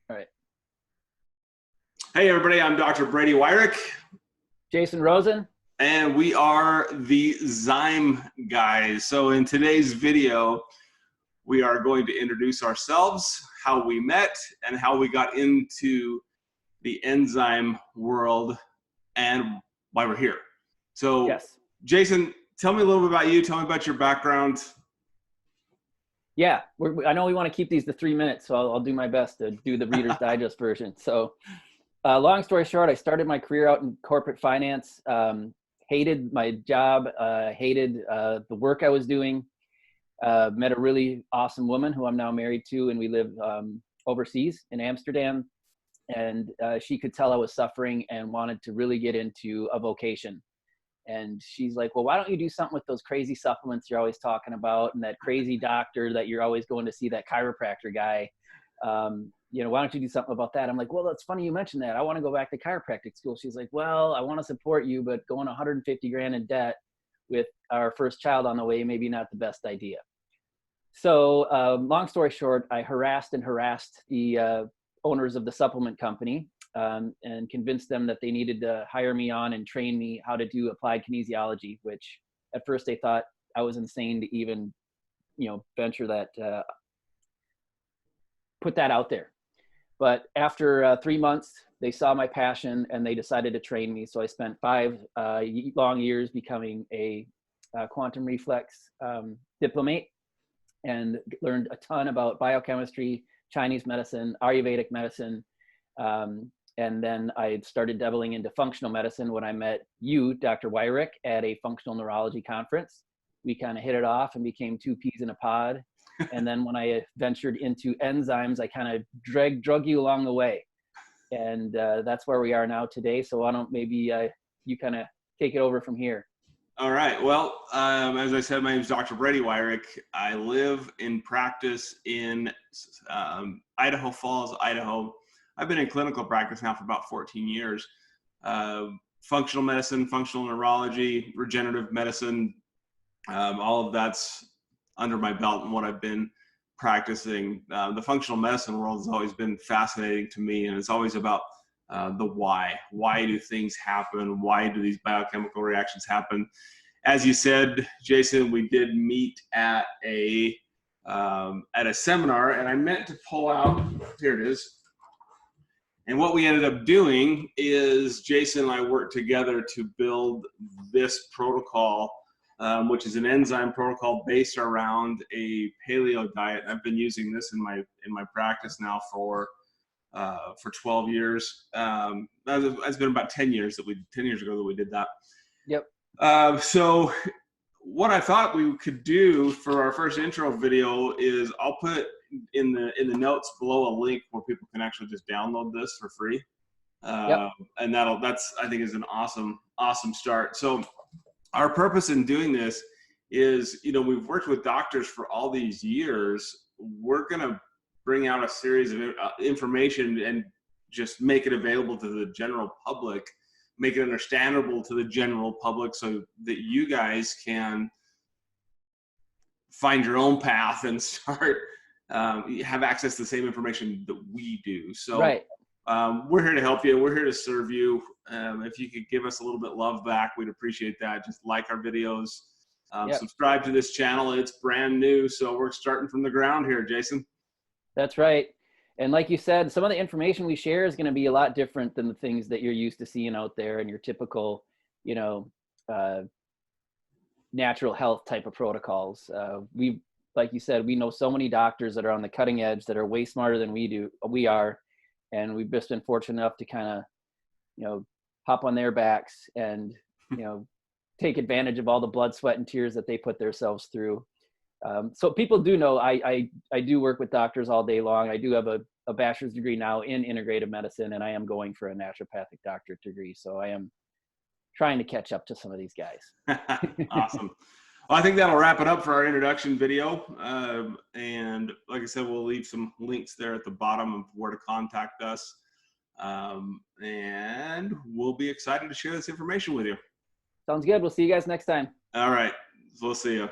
All right. Hey everybody, I'm Dr. Brady Wirick. Jason Rozin. And we are the XYM Guys. So in today's video, we are going to introduce ourselves, how we met, and how we got into the enzyme world and why we're here. So Yes. Jason, tell me a little bit about you. Tell me about your background. Yeah, I know we want to keep these to 3 minutes, so I'll do my best to do the Reader's Digest version. So long story short, I started my career out in corporate finance, hated my job, hated the work I was doing, met a really awesome woman who I'm now married to, and we live overseas in Amsterdam. And she could tell I was suffering and wanted to really get into a vocation. And she's like, well, why don't you do something with those crazy supplements you're always talking about, and that crazy doctor that you're always going to see, that chiropractor guy? Why don't you do something about that? I'm like, well, that's funny you mentioned that. I want to go back to chiropractic school. She's like, well, I want to support you, but going 150 grand in debt with our first child on the way, maybe not the best idea. So long story short, I harassed the owners of the supplement company and convinced them that they needed to hire me on and train me how to do applied kinesiology, which at first they thought I was insane to even, venture that, put that out there. But after 3 months, they saw my passion and they decided to train me. So I spent 5 long years becoming a quantum reflex diplomate and learned a ton about biochemistry, Chinese medicine, Ayurvedic medicine. And then I started dabbling into functional medicine when I met you, Dr. Wirick, at a functional neurology conference. We kind of hit it off and became 2 peas in a pod. And then when I ventured into enzymes, I kind of drug you along the way. And that's where we are now today. So why don't maybe you kind of take it over from here. All right. Well, as I said, my name is Dr. Brady Wirick. I live in practice in Idaho Falls, Idaho. I've been in clinical practice now for about 14 years. Functional medicine, functional neurology, regenerative medicine, all of that's under my belt and what I've been practicing. The functional medicine world has always been fascinating to me, and it's always about the why. Why do things happen? Why do these biochemical reactions happen? As you said, Jason, we did meet at a seminar, and I meant to pull out, here it is. And what we ended up doing is Jason and I worked together to build this protocol, which is an enzyme protocol based around a paleo diet. I've been using this in my practice now for 12 years. It's been about 10 years ago that we did that. Yep. So what I thought we could do for our first intro video is I'll put in the notes below a link where people can actually just download this for free. Yep. And that's, I think, is an awesome start. So our purpose in doing this is, we've worked with doctors for all these years. We're going to bring out a series of information and just make it available to the general public, make it understandable to the general public so that you guys can find your own path and start, have access to the same information that we do. So right. We're here to help you. We're here to serve you. If you could give us a little bit of love back, we'd appreciate that. Just like our videos, Yep. Subscribe to this channel. It's brand new, so we're starting from the ground here, Jason. That's right. And like you said, some of the information we share is going to be a lot different than the things that you're used to seeing out there in your typical, natural health type of protocols. Like you said, we know so many doctors that are on the cutting edge that are way smarter than we are. And we've just been fortunate enough to kind of, hop on their backs and, take advantage of all the blood, sweat, and tears that they put themselves through. So people do know I do work with doctors all day long. I do have a bachelor's degree now in integrative medicine, and I am going for a naturopathic doctorate degree. So I am trying to catch up to some of these guys. Awesome. Well, I think that'll wrap it up for our introduction video. And like I said, we'll leave some links there at the bottom of where to contact us. And we'll be excited to share this information with you. Sounds good. We'll see you guys next time. All right. We'll see you.